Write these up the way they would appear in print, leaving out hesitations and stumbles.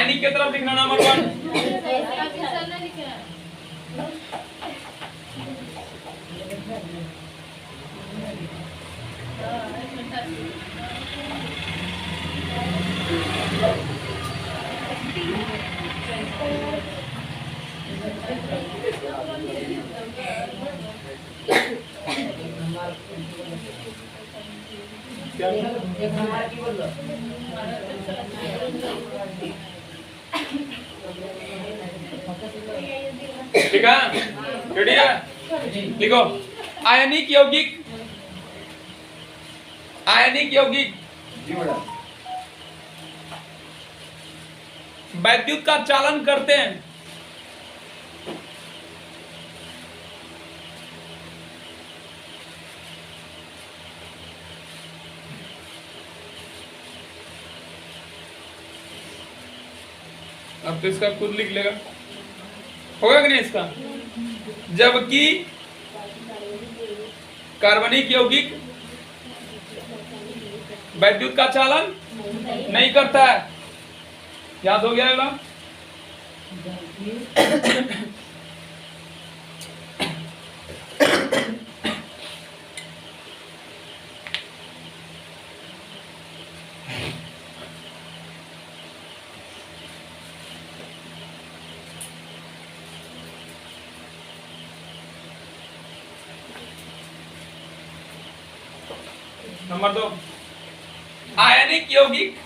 आयनिक की तरफ लिखना नंबर 1। ठीक है, रेडी है? लिखो आयनिक यौगिक, आयनिक यौगिक वैद्युत का चालन करते हैं। अब तो इसका खुद लिख लेगा, होगा कि नहीं इसका? जबकि कार्बनिक यौगिक वैद्युत का चालन नहीं करता है। याद हो गया होगा? नंबर 2, आयनिक यौगिक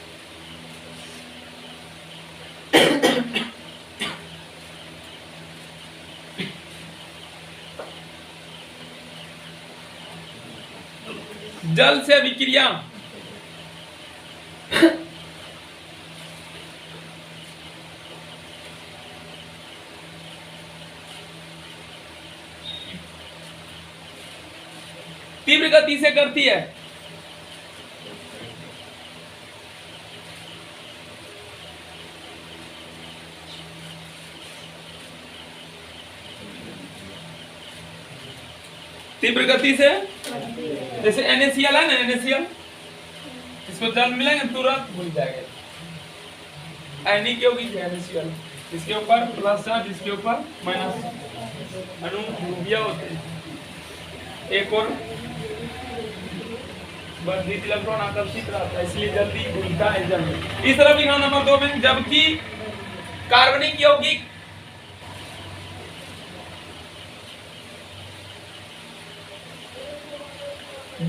जल से विक्रिया तीव्र गति से करती है। तीव्र गति से, जैसे NaCl है ना, NaCl, इसको जल मिलेंगे तुरंत भूल जाएगा। आयनिक यौगिक है NaCl, इसके ऊपर प्लस चार्ज, इसके ऊपर माइनस, अणु ध्रुवीय होते हैं। एक और वर्धित इलेक्ट्रॉन आकर्षित रहता है, इसलिए जल्दी घुलता है जल। इस तरफ लिखना नंबर 2 में, जबकि कार्बनिक यौगिक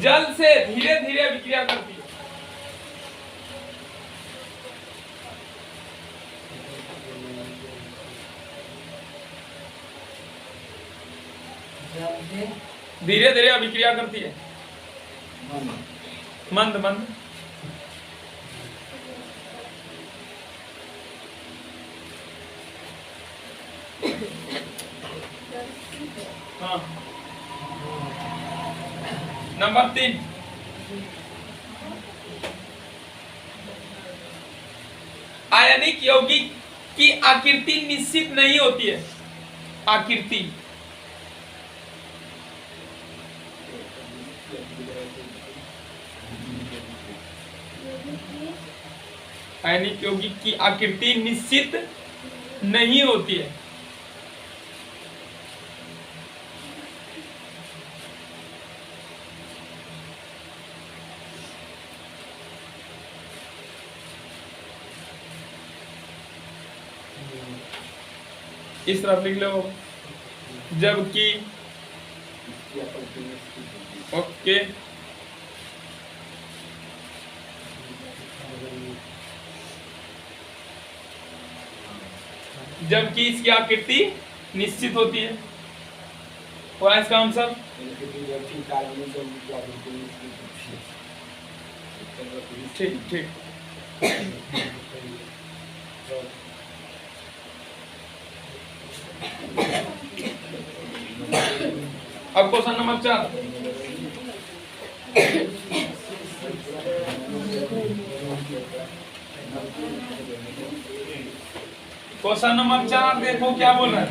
जल से धीरे धीरे विक्रिया करती है। धीरे धीरे अभिक्रिया करती है, मंद मंद। हाँ, नंबर 3, आयनिक यौगिक की आकृति निश्चित नहीं होती है। आकृति आयनिक यौगिक की आकृति निश्चित नहीं होती है। इस तरफ लिख लो, जबकि ओके जबकि इसकी आकृति निश्चित होती है। और इसका आंसर ठीक ठीक। अब क्वेश्चन नंबर 4, क्वेश्चन नंबर 4 देखो क्या बोल रहा है।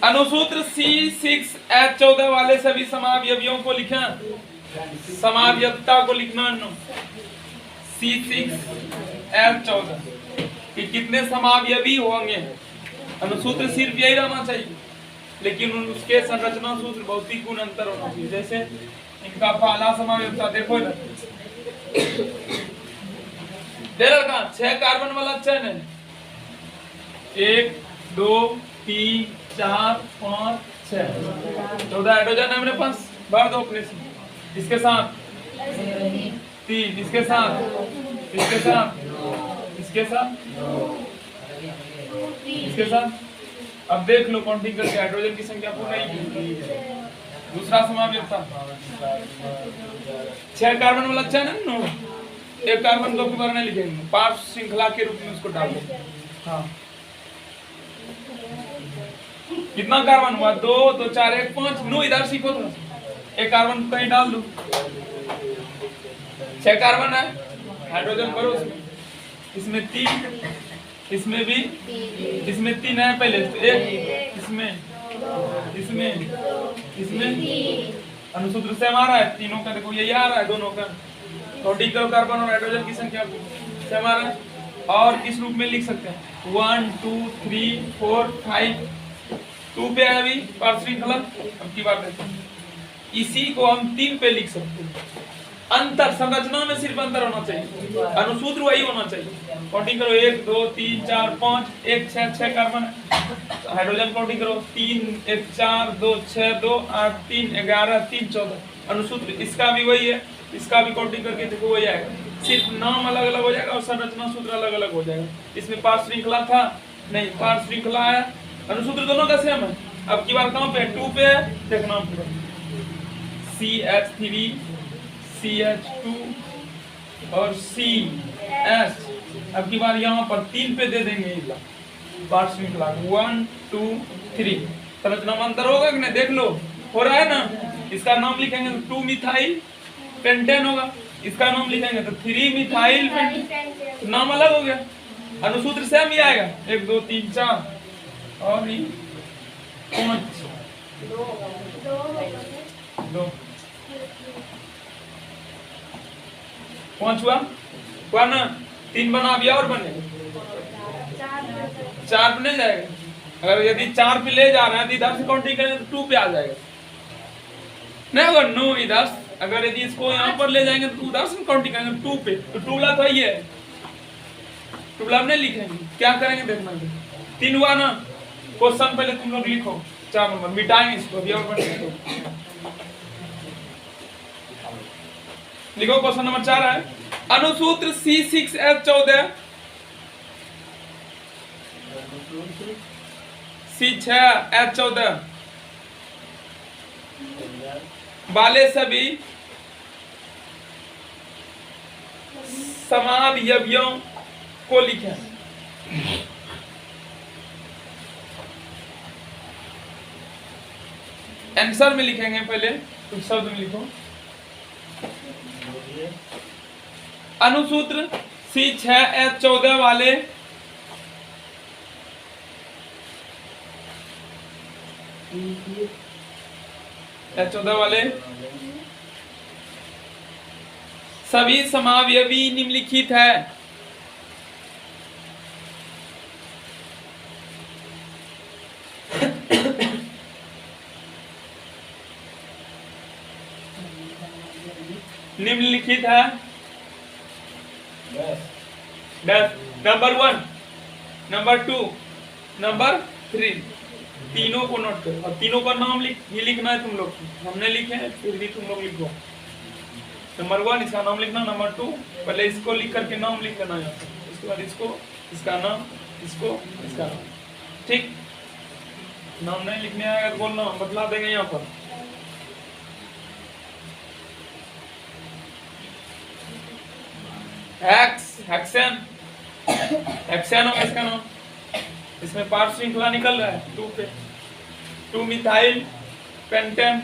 अनुसूत्र C6H14 वाले सभी समावयवियों को लिखें। समावयवता को लिखना, C6H14 कि कितने समावयवी होंगे। अनुसूत्र सिर्फ यही रहना चाहिए, लेकिन उसके संरचना सूत्र भौतिक गुण अंतर होना चाहिए। जैसे इनका पहला समावयवता देखो ना, दे रखा 6 कार्बन वाला चेन है, 1 2 3 4 5 6 14 हाइड्रोजन है मेरे पास, भर दो अपने से। इसके साथ 3, इसके साथ, इसके साथ, इसके साथ, इसके साथ। अब देख लो काउंटिंग करके हाइड्रोजन की संख्या पूर्ण नहीं। दूसरा समावयवता 6 कार्बन वाला चेन है ना, एक कार्बन को बार नहीं लिखेंगे, 5 श्रृंखला के रूप में उसको डाल दो। हाँ, कितना कार्बन हुआ? 2 2 4 1 5 9। इधर सीखो थोड़ा सा, एक कार्बन कहीं डाल दो। 6 कार्बन है, हाइड्रोजन भरो उसमें, इसमें 3, इसमें भी, इसमें 3 है पहले, तो 1 इसमें, इसमें, इसमें। अनुसूत्र से हमारा है तीनों का, देखो यही आ रहा है दोनों का। काउंटिंग करो कार्बन और हाइड्रोजन की संख्या से हमारा। और किस रूप में लिख सकते हैं? 1 2 3 4 5 2 पे है अभी पार्श्व श्रृंखला। अब की बात है, इसी को हम 3 पे लिख सकते हैं। अंतर संरचना में सिर्फ अंतर होना चाहिए, अनुसूत्र वही होना चाहिए। काउंटिंग करो 1 2 3 4 5 1 6 कार्बन। हाइड्रोजन काउंटिंग करो 3 1 4 2 6 2 8 3 11 3 14। अनुसूत्र इसका भी वही है, इसका भी काउंटिंग करके देखो वही आएगा, सिर्फ नाम अलग अलग हो जाएगा और संरचना सूत्र अलग अलग हो जाएगा। इसमें पार्श्व श्रृंखला था नहीं, पार्श्व श्रृंखला है, अनुसूत्र दोनों का सेम है। अब की बार कहां पे? 2 पे है, देखना CH3 CH2 और CH। अब की बार यहाँ पर 3 पे दे देंगे पार्श्व श्रृंखला 1 2 3। संरचना में अंतर होगा कि नहीं? देख लो, हो रहा है ना। इसका नाम लिखेंगे तो 2 मिथाइल पेंटेन होगा, इसका नाम लिखेंगे तो 3 मिथाइल पेंटेन, नाम अलग हो गया। अनुसूत्र सेम ही आएगा, 1 2 3 4 और 5 2 5 हुआ ना, 3 बना अभी और बने 4 पे नहीं जाएगा। अगर यदि 4 पे ले जा रहे हैं तो इधर से काउंटिंग करें तो 2 पे आ जाएगा, नहीं होगा 9 इधर। अगर यदि इसको यहाँ पर ले जाएंगे तो उधर से काउंटिंग करेंगे 2 पे, तो 2 ला तो ये है, 2 ला नहीं लिखेंगे, क्या करेंगे देखना। 3 हुआ ना, क्वेश्चन पहले तुम लोग लिखो 4 नंबर, मिटाएंगे इसको अभी और बनेंगे। लिखो क्वेश्चन नंबर 4 है, अनुसूत्र C6H14 C6H14 वाले सभी समावयवियों को लिखें। आंसर में लिखेंगे, पहले कुछ शब्द में लिखो। अनुसूत्र C6H14 वाले H14 वाले सभी समावयवी निम्नलिखित है। निम्नलिखित है नंबर 1 नंबर 2 नंबर 3, तीनों को नोट करो और तीनों का नाम लिखना है तुम लोग, हमने लिखे हैं फिर भी तुम लोग लिखो। नंबर 1 इसका नाम लिखना, नंबर 2 पहले इसको लिख करके नाम लिख लेना है, इसके बाद इसको, इसका नाम, इसको, इसका नाम। ठीक, नाम नहीं लिखने आएगा तो बोलना, बतला देंगे यहाँ पर। हेक्सेन होगा इसका नाम, इसमें पार्श्व श्रृंखला निकल रहा है 2 पे, 2 मिथाइल पेंटेन,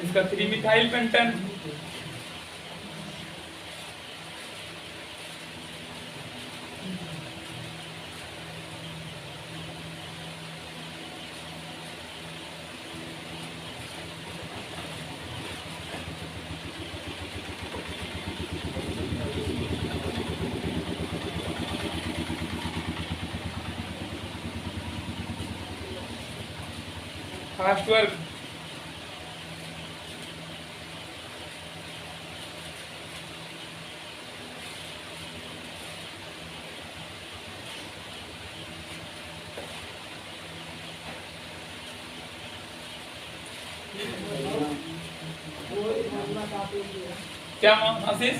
इसका 3 मिथाइल पेंटेन। Fast work. क्या आशीष?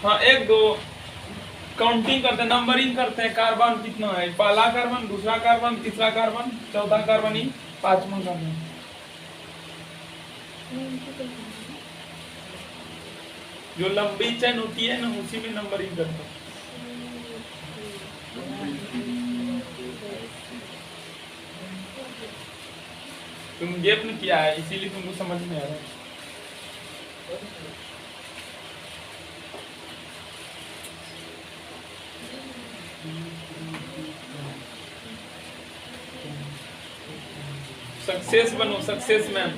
हाँ, एक दो काउंटिंग करते हैं, नंबरिंग करते हैं, कार्बन कितना है, पहला कार्बन, दूसरा कार्बन, तीसरा कार्बन, चौथा कार्बन, ही पांचवा कार्बन। जो लंबी चेन होती है ना, उसी में नंबरिंग करते हैं। तुम गेप नहीं किया है, इसीलिए तुमको समझ में आ रहा है। सक्सेस बनो, सक्सेस मैन।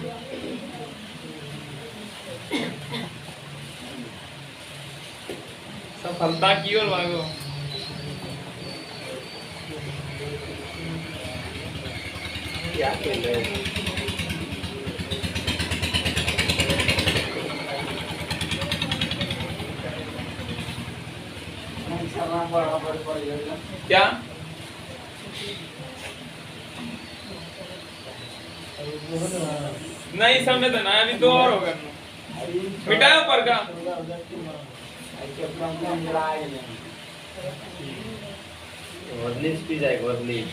सफलता की ओर भागो। क्या खेल रहे हैं? क्या नहीं समझ देना, अभी दो और होगा। मिटाओ पर का वर्लिस पी जाए, वर्लिस।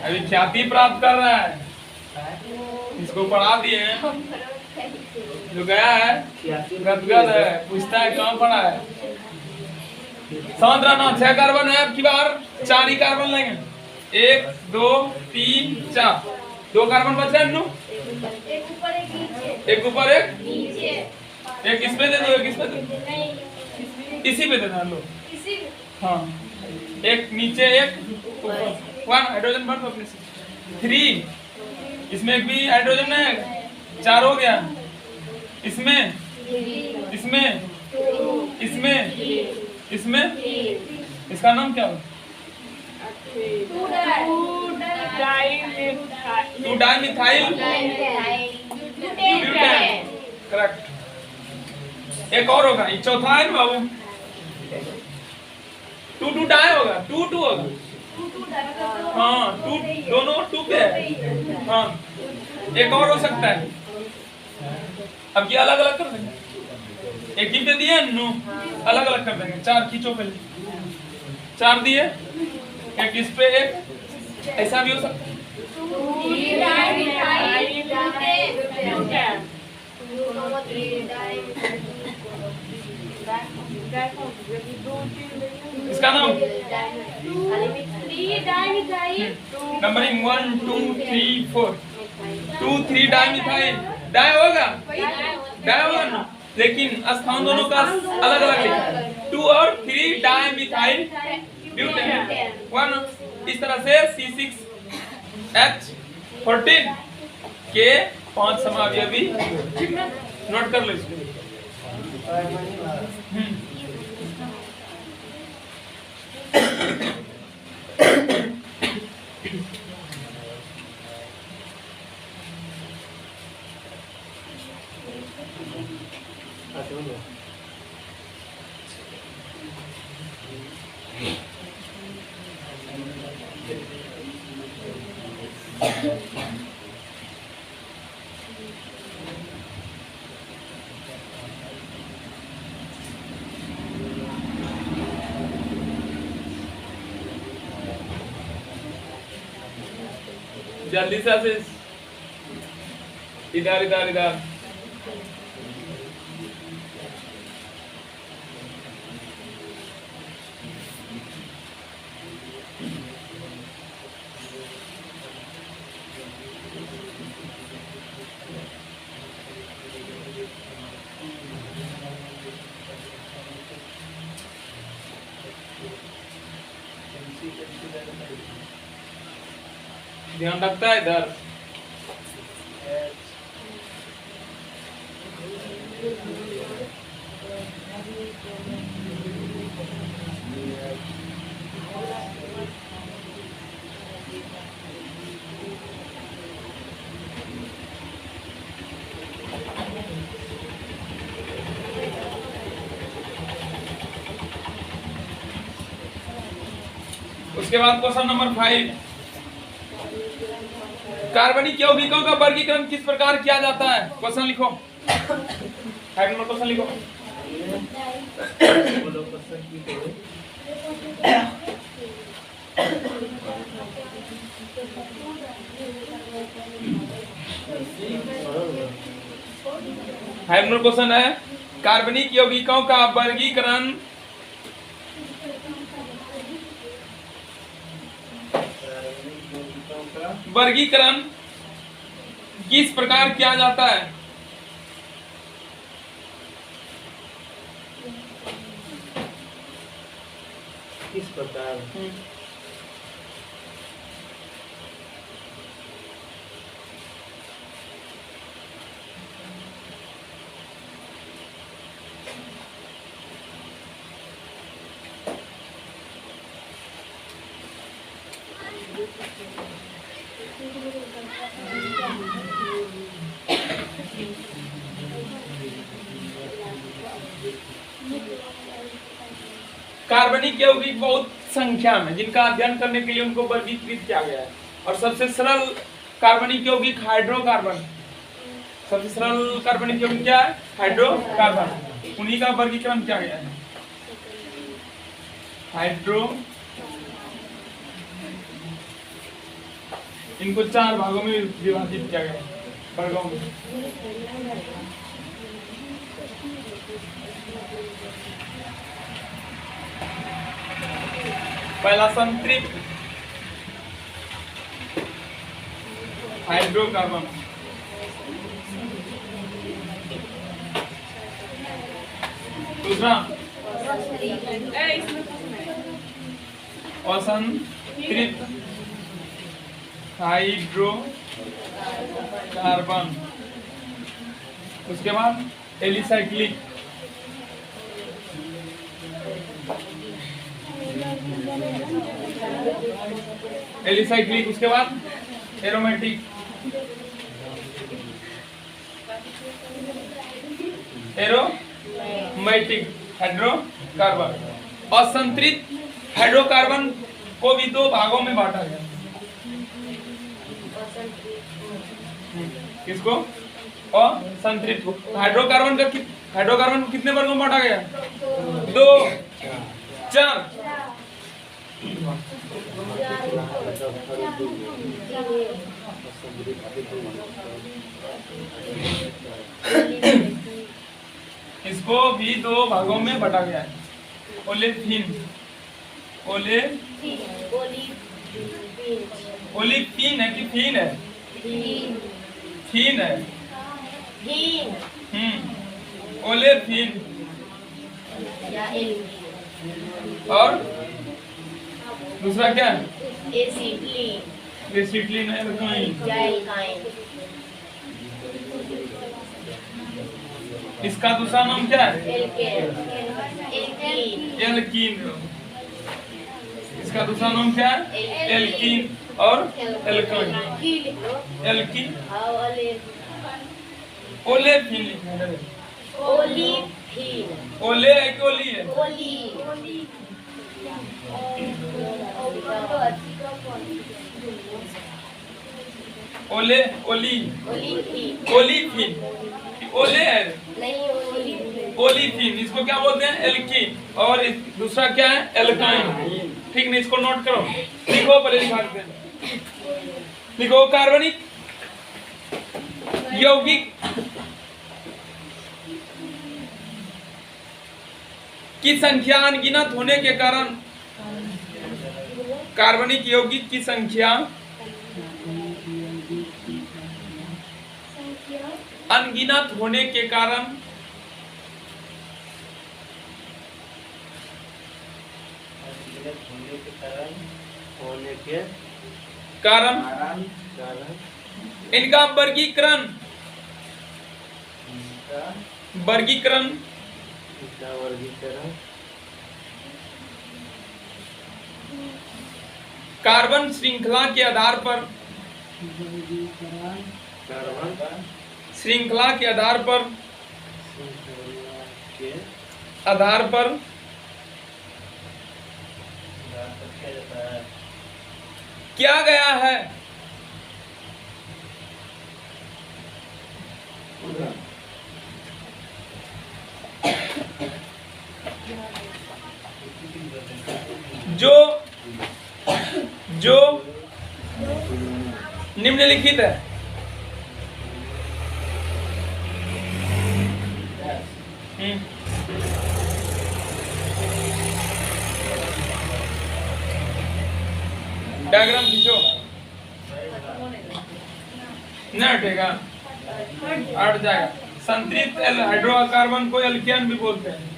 अभी ख्याति प्राप्त कर रहा है, इसको पढ़ा दिए हैं। जो गया है गदगद है, पूछता है कहाँ पढ़ा है। समझ रहा ना? 6 कार्बन है, अब की बार 4 ही कार्बन लेंगे। 1 2 3 4, 2 कार्बन बच रहे हैं। एक ऊपर एक नीचे, एक इसमें दे दो, एक इसमें दे दो, इसी पे देना लो। हाँ, एक नीचे एक ऊपर। 1 हाइड्रोजन भर दो अपने से। 3 इसमें एक भी हाइड्रोजन है, 4 हो गया। इसमें इसमें इसमें इसमें इसका नाम क्या हो? 2 डाइमिथाइल ब्यूटेन। करेक्ट। एक और होगा, ये चौथा है ना बाबू। 2 डाई होगा, 2 होगा। हाँ, 2 दोनों 2 पे है। हाँ, एक और हो सकता है। अब ये अलग अलग कर देंगे, एक ही पे दिए नो, अलग अलग कर देंगे। 4 खींचो पहले, 4 दिए, एक इस पे, एक ऐसा भी हो सकता है। इसका नाम नंबरिंग 1 2 3 4, 2 3 डाइमिथाइल। डाई होगा, डाई होगा ना, लेकिन स्थान दोनों का अलग अलग लिखा है। 2 और 3 डाइमिथाइल ब्यूटेन। 1 इस तरह से C6H14 के 5 समावयवी नोट कर लो इसको। जल्दी से आशीष, इधर इधर इधर। ध्यान रखता है इधर। उसके बाद क्वेश्चन नंबर 5, कार्बनिक यौगिकों का वर्गीकरण किस प्रकार किया जाता है? क्वेश्चन लिखो, 5 नंबर क्वेश्चन लिखो। बोलो क्वेश्चन की करो। फाइव नंबर क्वेश्चन है, कार्बनिक यौगिकों का वर्गीकरण किस प्रकार किया जाता है? किस प्रकार? कार्बनिक यौगिक बहुत संख्या में जिनका अध्ययन करने के लिए उनको वर्गीकृत किया गया है, और सबसे सरल कार्बनिक यौगिक हाइड्रोकार्बन। सबसे सरल कार्बनिक यौगिक क्या है? हाइड्रोकार्बन। उन्हीं का वर्गीकरण किया गया है। हाइड्रो, इनको 4 भागों में विभाजित किया गया है, वर्गों में। पहला संतृप्त हाइड्रोकार्बन, दूसरा असंतृप्त हाइड्रोकार्बन, उसके बाद एलिसाइक्लिक, एलिसाइक्लिक, उसके बाद एरोमेटिक, एरोमेटिक हाइड्रोकार्बन। असंतृप्त हाइड्रोकार्बन को भी 2 भागों में बांटा गया। किसको? असंतृप्त को। हाइड्रोकार्बन को कितने वर्गों में बांटा गया? 2, 4। इसको भी 2 भागों में बांटा गया है। ओलेफिन, ओलिफिन है कि फीन है? फीन है। ओलेफिन और दूसरा क्या है? एसिटिलीन है। इसका दूसरा नाम क्या है? एल्कीन। इसका दूसरा नाम क्या है? एल्कीन और एल्काइन। एल्कीन, ओलेफिन लिखना है। ओले है कि ओली है? ओले, ओली, ओलीफिन, ओले है, ओलीफिन। इसको क्या बोलते हैं? एल्कीन। और दूसरा क्या है? एल्काइन। ठीक नहीं? इसको नोट करो, लिखो, पहले लिखा देते हैं। लिखो, कार्बनिक यौगिक की संख्या अनगिनत होने के कारण, कार्बनिक यौगिक की संख्या अनगिनत होने के कारण इनका वर्गीकरण कार्बन श्रृंखला के आधार पर रखा जाता है। क्या गया है? जो जो निम्नलिखित है। डायग्राम खींचो। नहीं हटेगा, हट जाएगा। संतृप्त हाइड्रोकार्बन को एल्केन भी बोलते हैं।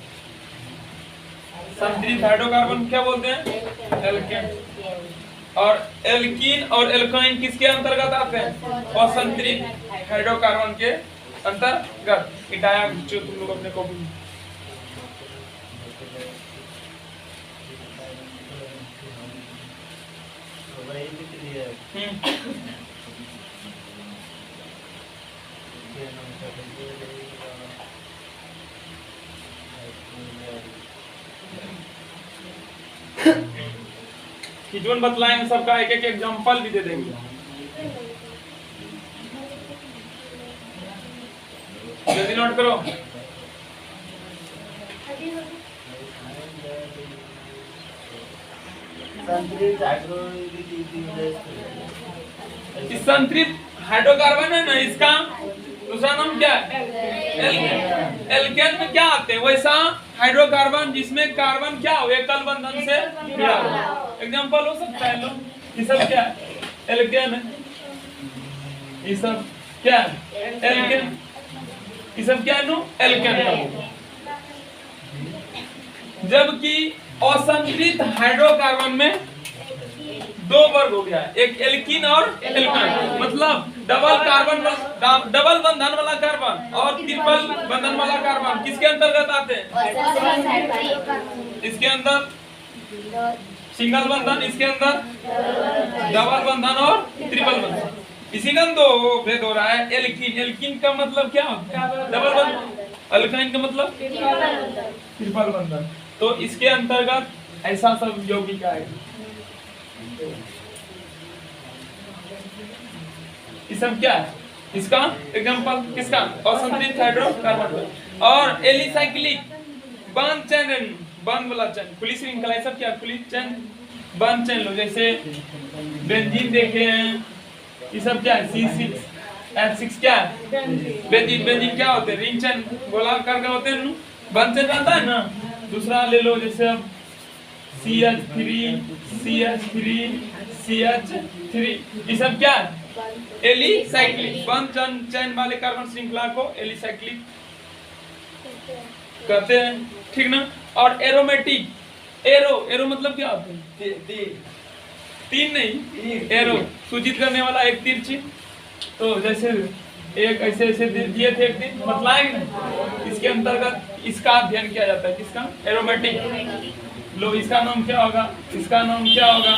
संतृप्त हाइड्रोकार्बन क्या बोलते हैं? एल्केन। और एल्कीन और एल्काइन किसके अंतर्गत आते हैं? असंतृप्त हाइड्रोकार्बन के अंतर्गत। डायग्राम खींचो तुम लोग अपने कॉपी में। वही लिख दिया है। ये नाम का खिचवन बतलाएंगे, सबका एक एक एग्जांपल भी दे देंगे। जल्दी नोट करो। संतृप्त हाइड्रोकार्बन है ना, इसका दूसरा नाम क्या है? एल्केन। एल्केन में क्या आते हैं? वैसा हाइड्रोकार्बन जिसमें कार्बन क्या हो, एकल बंधन से जुड़ा हो। एग्जांपल हो सकता है लोग। ये सब क्या है? एल्केन है। ये सब क्या है? एल्केन। ये सब क्या है? नो एल्केन का। जबकि असंतृप्त हाइड्रोकार्बन में दो वर्ग हो गया है, एक एल्कीन और एल्काइन। मतलब डबल बंधन वाला कार्बन और ट्रिपल बंधन वाला कार्बन किसके अंतर्गत आते हैं? इसके अंदर सिंगल बंधन, इसके अंदर डबल बंधन और ट्रिपल बंधन। इसी का दो भेद हो रहा है। एल्कीन, एल्कीन का मतलब क्या होता है? डबल बंधन। अल्काइन का मतलब ट्रिपल बंधन। तो इसके अंतर्गत ऐसा सब यौगिक आएगा। ये सब क्या है? इसका एग्जांपल किसका? असंतृप्त हाइड्रोकार्बन। और एलिसाइक्लिक बंद चेन, बंद वाला चेन, खुली श्रृंखला। ये सब क्या? खुली चेन, बंद चेन लो। जैसे बेंजीन देखे हैं, ये सब क्या है? C6H6 क्या है? बेंजीन। बेंजीन क्या होते हैं? रिंग चेन, गोलाकार का होते हैं, बंद चेन रहता है ना। दूसरा ले लो, जैसे अब CH3, CH3, CH3, ये सब क्या है? एलिसाइक्लिक बंद चेन वाले कार्बन श्रृंखला को एलिसाइक्लिक कहते हैं, ठीक ना। और एरोमेटिक, एरो मतलब क्या होता है? तीन नहीं, एरो सूचित करने वाला एक तिरछी। तो जैसे एक ऐसे ऐसे दिए थे, एक दिन बतलाएंगे। इसके अंतर्गत इसका अध्ययन किया जाता है। किसका? एरोमेटिक। लो, इसका नाम क्या होगा? इसका नाम क्या होगा?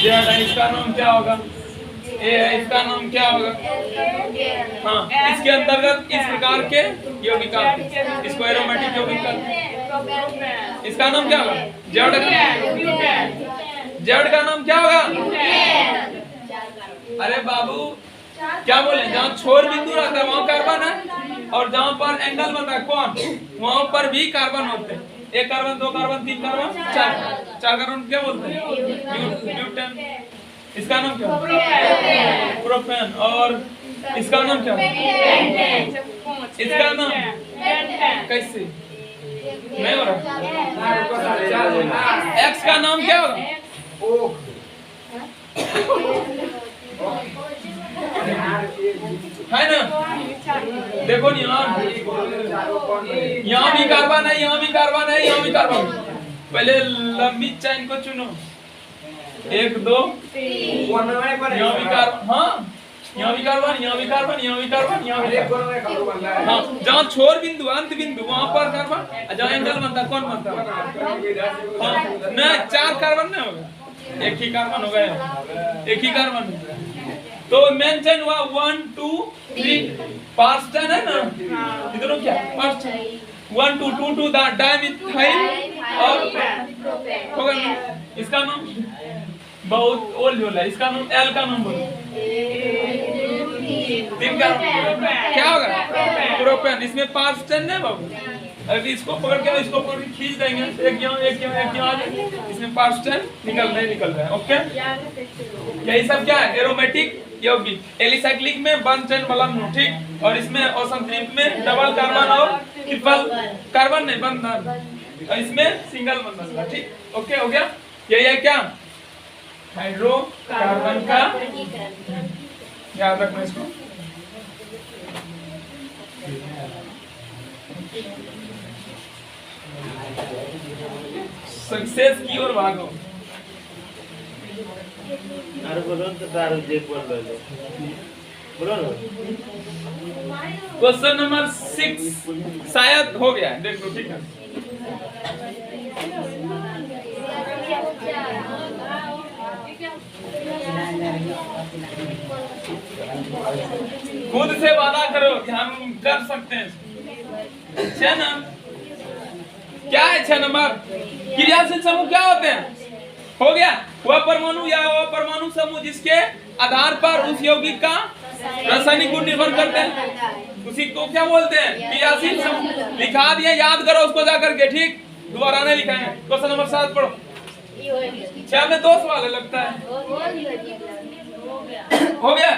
जेड है, इसका नाम क्या होगा? ए है, इसका नाम क्या होगा? हाँ, इसके अंतर्गत इस प्रकार के यौगिक आते हैं, इसको एरोमेटिक यौगिक कहते हैं। इसका नाम क्या होगा? जेड का। जेड का नाम क्या होगा? अरे बाबू क्या बोले? जहाँ छोर बिंदु रहता है वहाँ कार्बन है, और जहाँ पर एंगल बनता है कौन, वहाँ पर भी कार्बन होते हैं। एक कार्बन, दो कार्बन, तीन कार्बन, चार कार्बन क्या बोलते हैं? ब्यूटेन। इसका नाम क्या? प्रोपेन। और इसका नाम क्या? इसका नाम कैसे नहीं हो रहा? एक्स का नाम क्या होगा? है ना? देखो यहाँ भी कार्बन है, यहाँ भी कार्बन है, यहाँ भी कार्बन। पहले लंबी चेन को चुनो, एक दो, यहाँ भी कार्बन, हाँ यहाँ भी कार्बन, यहाँ भी कार्बन, यहाँ भी कार्बन, यहाँ भी कार्बन। हाँ, जहाँ छोर बिंदु, अंत बिंदु, वहाँ पर कार्बन। जहाँ एंगल बनता कौन बनता? हाँ, नहीं, चार कार्बन नहीं होगा, एक ही कार्बन हो गया, एक ही कार्बन। तो मेन चेन हुआ 1 2 3, 5 चेन है ना? इधर क्या? 5 1 2 2 2 डाइमिथाइल और होगा इसका नाम बहुत ओल्ड होला, इसका नाम एल का नाम बोलो। 3 का क्या होगा? प्रोपेन। इसमें 5 टन है बाबू। अगर इसको पकड़ के इसको पकड़ के खींच देंगे, एक यहाँ एक यहाँ एक यहाँ आ जाएगा, इसमें 5 टन निकल रहे हैं। ओके, यही सब क्या है? एरोमेटिक यौगिक। एलिसाइक्लिक में 1 टन मलम, ठीक। और इसमें ओसंतृप्त में डबल कार्बन और ट्रिपल कार्बन नहीं बंधन, और इसमें सिंगल बंधन, ठीक। ओके, हो गया। यही है क्या? हाइड्रोकार्बन का, याद रखना इसको। सक्सेस की ओर भागो। अरे बोलो तो तार जे बोल लो, बोलो ना। क्वेश्चन नंबर 6 शायद हो गया, देख लो, ठीक है। खुद से वादा करो कि हम कर सकते हैं। 6 ना, क्या है 6 नंबर? क्रियाशील समूह क्या होते हैं? हो गया। वह परमाणु या वह परमाणु समूह जिसके आधार पर उस यौगिक का रासायनिक गुण निर्भर करते हैं, उसी को क्या बोलते हैं? क्रियाशील समूह। लिखा दिया, याद करो उसको जाकर के, ठीक। दोबारा नहीं लिखाएंगे। क्वेश्चन नंबर 7 पढ़ो। 6 में 2 सवाल है लगता है। हो गया।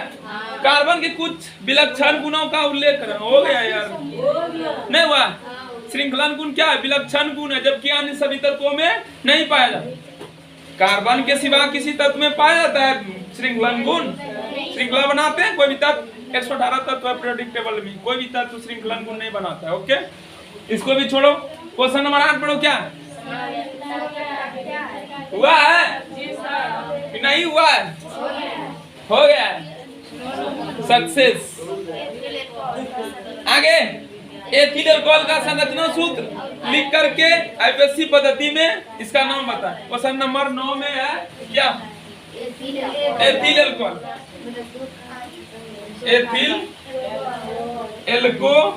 कार्बन के कुछ विलक्षण गुणों का उल्लेख करें। हो गया यार, नहीं हुआ? श्रृंखलन गुण क्या है? विलक्षण गुण है, जबकि अन्य सभी तत्वों में नहीं पाया जाता। कार्बन के सिवा किसी तत्व में पाया जाता है श्रृंखलन गुण? श्रृंखला बनाते हैं कोई भी तत्व, 118 तत्व है पीरियोडिक टेबल में, कोई भी तत्व श्रृंखलन गुण नहीं बनाता है। ओके, इसको भी छोड़ो। क्वेश्चन नंबर 8 पढ़ो। क्या हुआ है? नहीं हुआ है? हो गया है। सक्सेस। आगे, एथिल अल्कोहल का संरचना सूत्र लिख करके आईपीएससी पद्धति में इसका नाम बताएं। क्वेश्चन नंबर 9 में है क्या? Ethyl alcohol. Ethyl alcohol.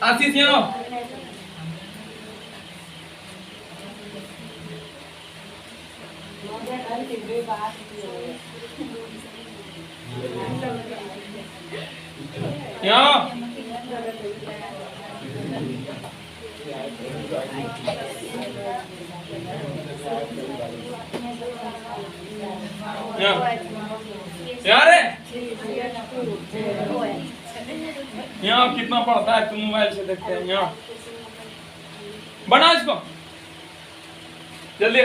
Ashish यहाँ यार यहाँ कितना पड़ता है? तुम मोबाइल से देखते हैं। यहाँ बना इसको जल्दी।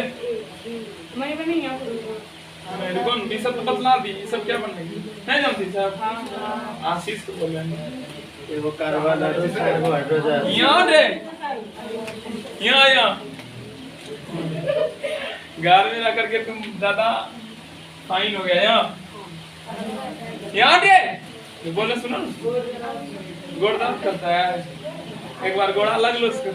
कौन ये सब तो बतला दी, ये सब क्या बनेगी नहीं जानती साहब। आशीष को बोल रहे वो कार्बन और हाइड्रोजन यहाँ रे, यहाँ घर में रह करके तुम ज्यादा फाइन हो गया। यहाँ रे बोले, सुनो गोड़ दर्द करता है, एक बार गोड़ा लग लो उसको।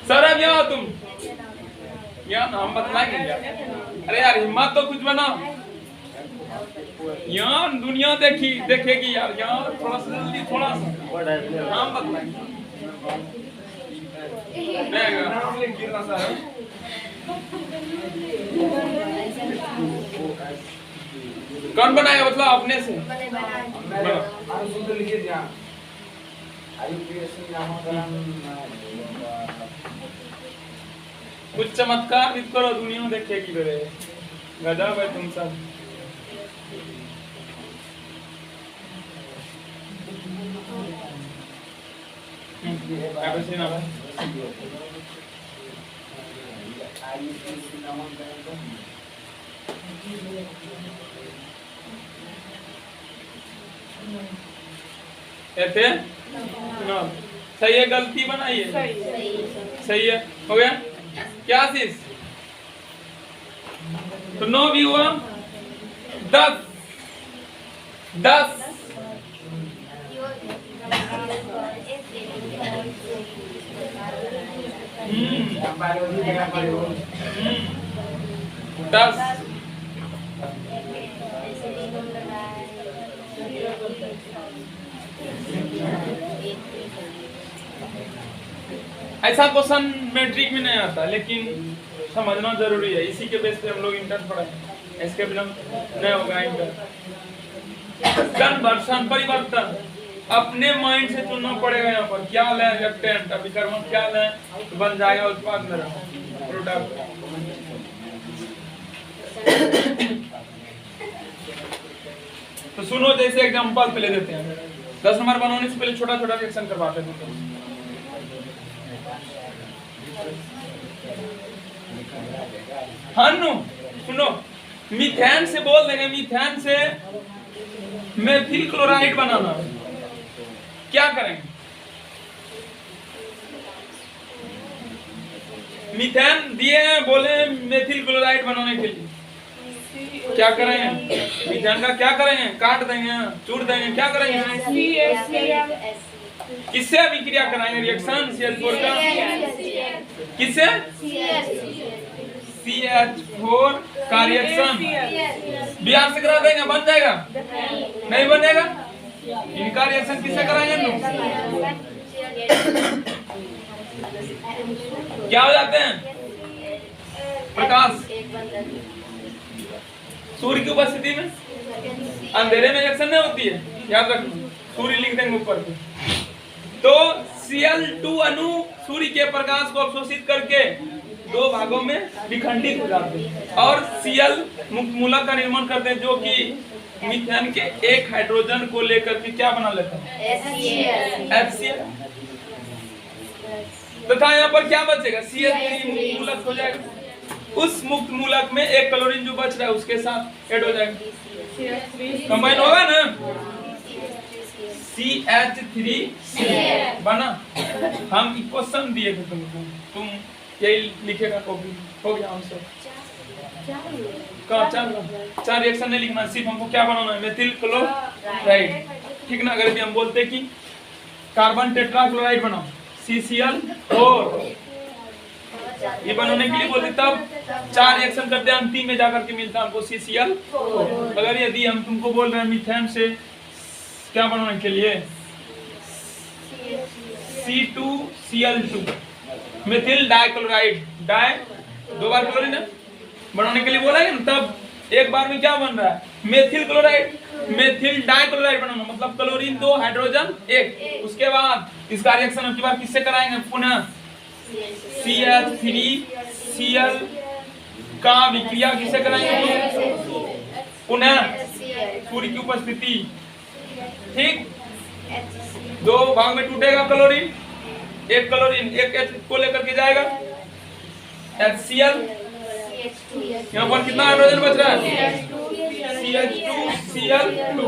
सर अब यहाँ तुम यहाँ हम बतलाएंगे यार। अरे यार हिम्मत तो कुछ बनाओ। यहाँ दुनिया देखेगी यार। यहाँ थोड़ा सा जल्दी, थोड़ा सा हम बतलाएंगे। गिरना सर। कौन बनाएगा मतलब अपने से? कुछ चमत्कार भी करो, दुनिया देखेगी। मेरे गजब है तुम सब। ऐसे सही है, गलती बनाइए। सही है, हो गया क्या आशीष? तो 9 भी हुआ। 10 10 10 10 ऐसा क्वेश्चन मैट्रिक में नहीं आता, लेकिन समझना जरूरी है। इसी के बेस पे हम लोग इंटर पढ़ाएंगे, इसके बिना नहीं होगा इंटर। कन्वर्शन परिवर्तन अपने माइंड से चुनना पड़ेगा। यहाँ पर क्या लें, रिएक्टेंट अभिकर्मक क्या लें तो बन जाएगा उत्पाद मेरा प्रोडक्ट। तो सुनो, जैसे एग्जांपल पे ले देते हैं। 10 नंबर बनाने से पहले छोटा छोटा रिएक्शन करवाते हैं। हनु सुनो, मीथेन से बोल देंगे, मीथेन से मेथिल क्लोराइड बनाना। क्या करेंगे? मीथेन दिए हैं, बोले मेथिल क्लोराइड बनाने के लिए क्या करेंगे? मीथेन का क्या करेंगे? काट देंगे, चूर देंगे, क्या करेंगे? किससे अभिक्रिया कराएंगे रिएक्शन? CH4 का किससे? CH4 का रिएक्शन बिहार से करा देंगे, बन जाएगा? नहीं बनेगा। इनका रिएक्शन किससे कराएंगे लोग? क्या हो जाते हैं? प्रकाश। सूर्य की उपस्थिति में अंधेरे में रिएक्शन नहीं होती है, याद रखना। सूर्य लिख देंगे ऊपर पे। तो Cl2 अणु सूर्य के प्रकाश को अवशोषित करके 2 भागों में विखंडित हो जाते हैं और Cl मुक्त मूलक का निर्माण करते हैं, जो कि मीथेन के एक हाइड्रोजन को लेकर के क्या बना लेते हैं? HCl। तथा यहाँ पर क्या बचेगा? Cl3 मुक्त मूलक हो जाएगा। उस मुक्त मूलक में एक क्लोरीन जो बच रहा है उसके साथ ऐड हो जाएगा, कंबाइन होगा ना। CH3 बना। हम क्वेश्चन दिए थे तुमको, तुम यही लिखेगा कॉपी। हो गया आंसर। चार रिएक्शन नहीं लिखना, सिर्फ हमको क्या बनाना है? मेथिल क्लोराइड, ठीक ना। अगर भी हम बोलते कि कार्बन टेट्राक्लोराइड बनाओ, CCl4, ये बनाने के लिए बोलते तब 4 रिएक्शन करते हैं, अंतिम में जाकर के मिलता है हमको CCl4। अगर यदि हम तुमको बोल रहे हैं मीथेन से क्या बनाने के लिए? C2Cl2 मेथिल डाइक्लोराइड, डाई 2 बार क्लोरीन है बनाने के लिए बोला है ना, तब एक बार में क्या बन रहा है? मेथिल क्लोराइड, मेथिल डाइक्लोराइड बनाना, मतलब क्लोरीन 2 हाइड्रोजन 1। उसके बाद इसका रिएक्शन अब की बार किससे कराएंगे? पुनः CH3Cl का विक्रिया किससे कराएंगे? पुनः सूर्य की उपस्थिति, ठीक। 2 भाग में टूटेगा क्लोरीन, एक क्लोरीन एक H को लेकर के जाएगा HCl। यहाँ पर कितना हाइड्रोजन बच रहा है? CH2Cl2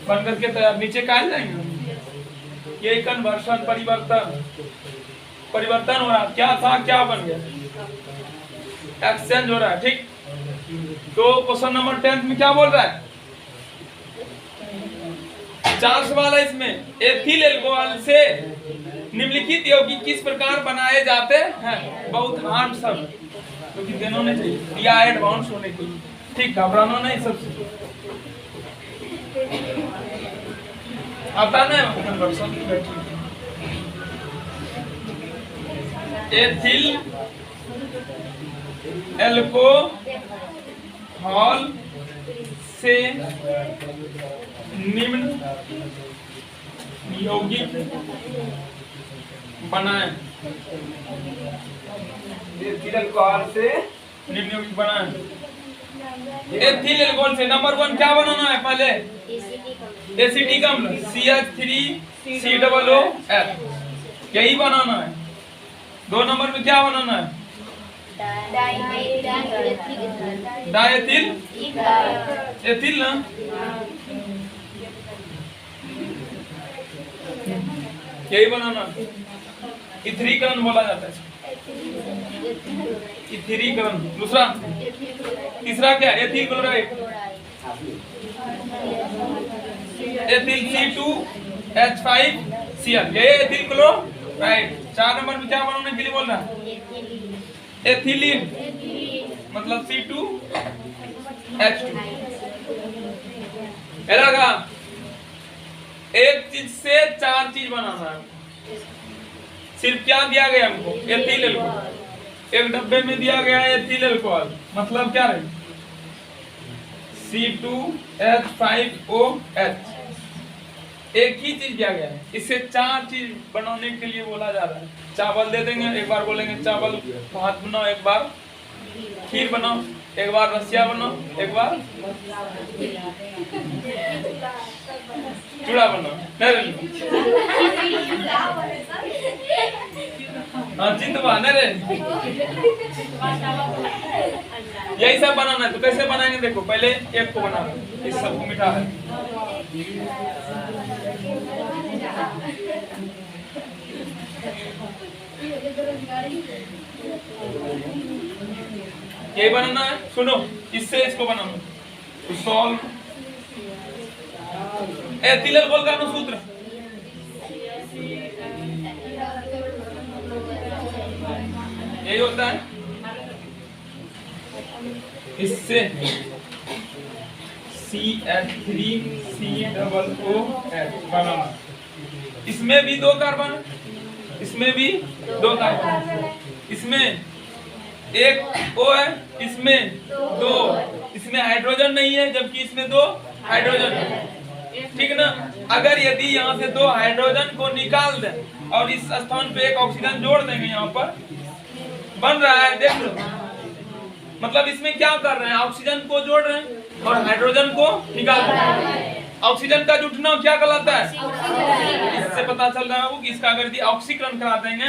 बन करके तैयार। नीचे कहा जाएंगे? ये कन्वर्शन परिवर्तन हो रहा है। क्या था क्या बन गया? एक्सचेंज हो रहा है, ठीक। तो क्वेश्चन नंबर 10 में क्या बोल रहा है? 4 सवाल है इसमें। एथिल एल्कोहल से निम्नलिखित यौगिक किस प्रकार बनाए जाते हैं? बहुत हार्ड शब्द, क्योंकि देना नहीं चाहिए या एडवांस होने के लिए, ठीक। घबराना नहीं, सबसे आता नहीं कन्वर्शन। एथिल एल्कोहल से निम्न यौगिक बनाए। एथिल एल्कोहल से निम्न यौगिक बनाए। एथिल एल्कोहल से नंबर 1 क्या बनाना है? पहले एसिटिक अम्ल CH3COOH, यही बनाना है। 2 नंबर में क्या बनाना है? डायथिल एथिल ना, यही बनाना। इथरीकरण बोला जाता है, इथरीकरण। दूसरा, तीसरा क्या? एथिल क्लोराइड, एथिल C2H5Cl, ये एथिल क्लोराइड। 4 नंबर में क्या बनाने के लिए बोल रहा है? एथिलीन, मतलब C2H2। लगा एक चीज से 4 चीज बनाना है। सिर्फ क्या दिया गया हमको, एथिल अल्कोहल। एक डब्बे में दिया गया है एथिल अल्कोहल, मतलब क्या रहे, C2H5OH। एक ही चीज दिया गया है, इससे 4 चीज बनाने के लिए बोला जा रहा है। चावल दे देंगे, एक बार बोलेंगे चावल भात बनाओ, एक बार खीर बनाओ, एक बार रसिया बनाओ, एक बार चूड़ा बनाओ। हाँ जितवा न रे, यही सब बनाना है। तो कैसे बनाएंगे देखो, पहले एक को बनाना, इस सबको मिटा है। ये बनाना है, सुनो, इससे इसको बनाना। तो सॉल्व एथिल अल्कोहल का अनुसूत्र यही होता है। इससे CH3COOH बनाना। इसमें भी 2 कार्बन, इसमें भी 2 कार्बन, इसमें एक O है, इसमें 2, इसमें हाइड्रोजन नहीं है, जबकि इसमें 2 हाइड्रोजन है। ठीक ना। अगर यदि यहाँ से 2 हाइड्रोजन को निकाल दें और इस स्थान पे एक ऑक्सीजन जोड़ देंगे, यहाँ पर बन रहा है, देख लो। मतलब इसमें क्या कर रहे हैं, ऑक्सीजन को जोड़ रहे हैं और हाइड्रोजन को निकाल रहे हैं। ऑक्सीजन का जुटना क्या कहलाता है, इससे पता चल रहा है कि इसका अगर यदि ऑक्सीकरण करा देंगे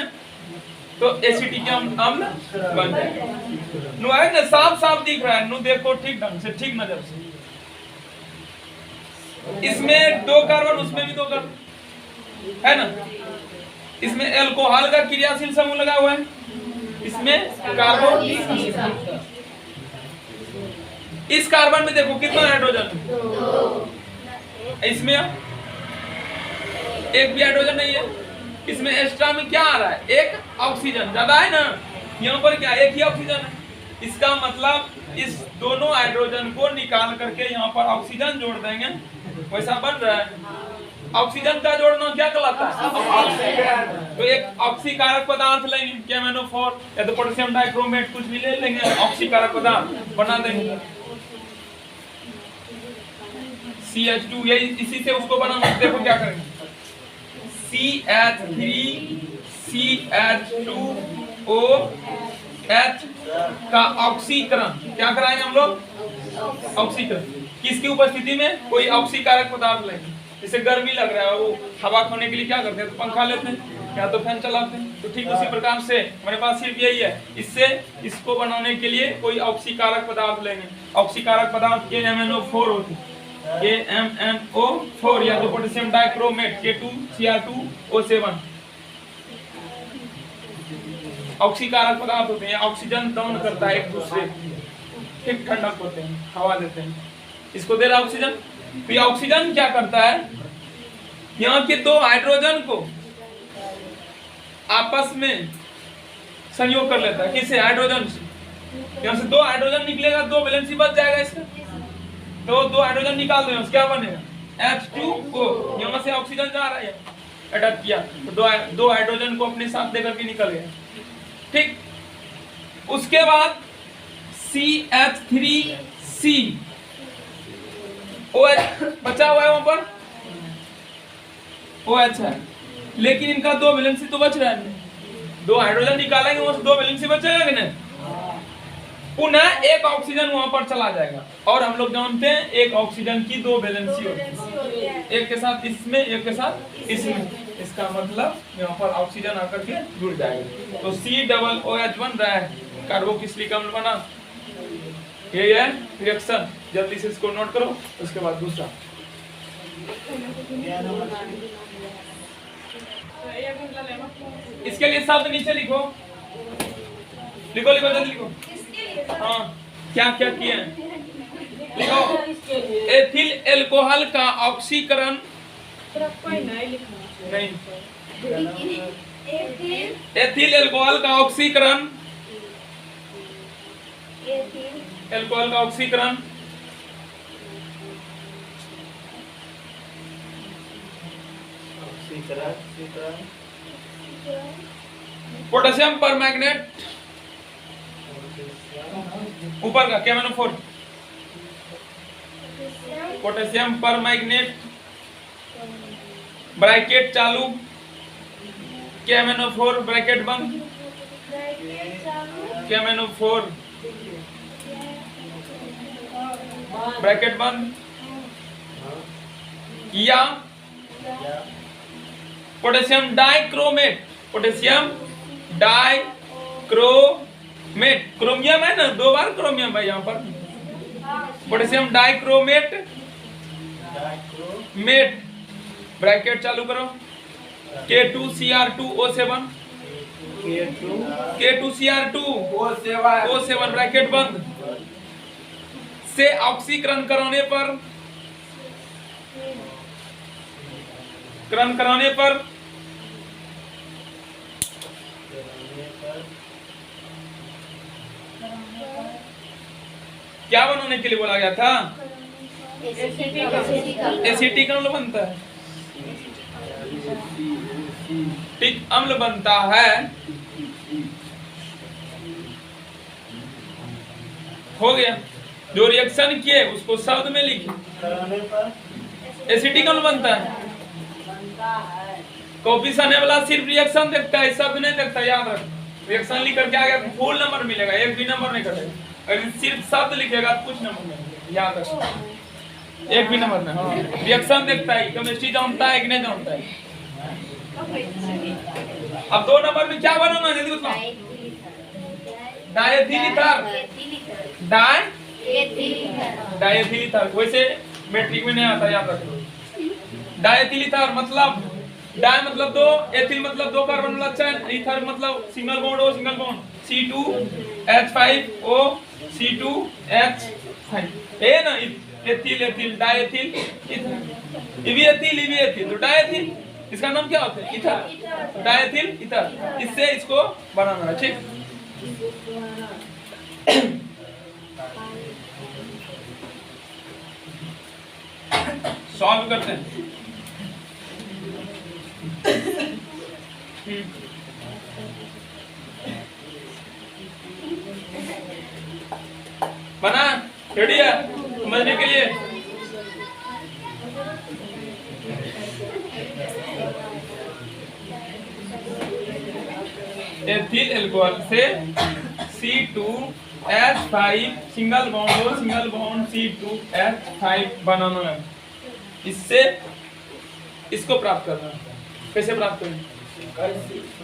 तो एसिटिक अम्ल बन जाएगा। नु है ना, साफ साफ दिख रहा है, नु देखो ठीक ढंग से, ठीक नजर से। इसमें 2 कार्बन, उसमें भी 2 कार्बन है ना। इसमें अल्कोहल का क्रियाशील समूह लगा हुआ है, इसमें कार्बन। इस कार्बन में देखो कितना हाइड्रोजन है, इसमें एक भी हाइड्रोजन नहीं है। इसमें एक्स्ट्रा में क्या आ रहा है, एक ऑक्सीजन ज्यादा है ना। यहाँ पर क्या, एक ही ऑक्सीजन है। इसका मतलब इस दोनों हाइड्रोजन को निकाल करके यहाँ पर ऑक्सीजन जोड़ देंगे, वैसा बन रहा है। ऑक्सीजन का जोड़ना क्या कहलाता है, तो एक ऑक्सीकारक पदार्थ लेंगे, KMnO4 या तो पोटेशियम डाइक्रोमेट, कुछ भी ले लेंगे, ऑक्सीकारक पदार्थ बना देंगे। CH2, यही इसी से उसको बनाना। देखो क्या करेंगे, CH3CH2OH का ऑक्सीकरण क्या कराएंगे हम लोग, ऑक्सीकरण। किसकी उपस्थिति में, कोई ऑक्सीकारक पदार्थ लेंगे। जैसे गर्मी लग रहा है, वो हवा खोने के लिए क्या करते हैं, तो पंखा लेते हैं या तो फैन चलाते हैं। तो ठीक उसी प्रकार से हमारे पास सिर्फ यही है, इससे इसको बनाने के लिए कोई ऑक्सीकारक पदार्थ लेंगे। ऑक्सीकारक पदार्थ KMnO4 होती है, KMnO4 या तो पोटेशियम डाइक्रोमेट K2Cr2O7 ऑक्सीकारक पदार्थ होते हैं। ऑक्सीजन दहन करता है एक दूसरे, ठीक ठंडक होते हैं, हवा देते हैं, इसको दे रहा ऑक्सीजन। तो ये ऑक्सीजन क्या करता है, यहाँ के 2 हाइड्रोजन को आपस में संयोग कर लेता है। किससे, हाइड्रोजन से। यहाँ से 2 हाइड्रोजन निकलेगा, 2 वैलेंसी बच जाएगा इसका। तो 2 हाइड्रोजन निकाल दो, क्या बनेगा, H2O। यहाँ से ऑक्सीजन जा रहा है, अटैक किया तो 2 हाइड्रोजन को अपने साथ लेकर के निकल गया। ठीक, उसके बाद CH3COH बचा हुआ है, वहां पर OH है, लेकिन इनका 2 वैलेंसी तो बच रहा है। 2 हाइड्रोजन निकालेंगे, वहां से 2 वैलेंसी बचेगा कि नहीं। पुनः एक ऑक्सीजन वहां पर चला जाएगा, और हम लोग जानते हैं एक ऑक्सीजन की 2 वैलेंसी होती है, एक के साथ इसमें, एक के साथ इसमें। इसका मतलब यहाँ पर ऑक्सीजन आकर के जुड़ जाएगा, तो COOH बन रहा है, कार्बोक्सिलिक अम्ल बना। ये है रिएक्शन, जल्दी से इसको नोट करो। उसके बाद दूसरा, इसके लिए शब्द नीचे लिखो, लिखो लिखो जल्दी लिखो। हाँ, क्या क्या किए हैं लिखो। एथिल अल्कोहल का ऑक्सीकरण नहीं, एथिल अल्कोहल का ऑक्सीकरण, अल्कोहल का ऑक्सीकरण पोटेशियम पर मैग्नेट, ऊपर का KMnO4, पोटेशियम पर मैग्नेट, ब्रैकेट चालू, KMnO4 ब्रैकेट बंद, KMnO4 ब्रैकेट बंद, या potassium dichromate, potassium dichromate, chromium है ना, 2 बार क्रोमियम है यहाँ पर, पोटेशियम डाइक्रोमेट मेट, ब्रैकेट चालू करो, K2Cr2O7, K2Cr2O7 ब्रैकेट बंद, से ऑक्सीकरण कराने पर क्या बनाने के लिए बोला गया था? एसिटिक अम्ल बनता है, एसिटिक अम्ल बनता है। हो गया, जो रिएक्शन किए उसको शब्द में लिखे। एसिटिक अम्ल बनता है। कॉपी से आने वाला सिर्फ रिएक्शन देखता है, शब्द नहीं देखता, याद रख। रिएक्शन लिख करके आगे फुल नंबर मिलेगा, एक भी नंबर नहीं कटेगा। अगर सिर्फ शब्द लिखेगा तो कुछ नंबर नहीं, याद रख, एक भी नंबर नहीं। हाँ, रिएक्शन देखता है, केमिस्ट्री जानता है कि नहीं जानता है। अब 2 नंबर में क्या बनाना जल्दी बताओ। डायथिल ईथर, डायथिल ईथर, वैसे मैट्रिक में नहीं आता, याद रखो। डायथिल ईथर मतलब डाई मतलब 2, एथिल मतलब 2 कार्बन वाला चेन, ईथर मतलब single bond O single bond, C2H5O C2H5, ए ना, एथिल एथिल डायथिल ईथर, इविएथिल तो डायथिल, इसका नाम क्या होता है? Ether, diethyl ether. इससे इसको बनाना है, ठीक। सॉल्व करते हैं। बना, रेडी है समझने के लिए? एथिल अल्कोहल से C2H5 सिंगल बॉन्ड C2H5 बनाना है। इससे इसको प्राप्त करना है। कैसे प्राप्त करें?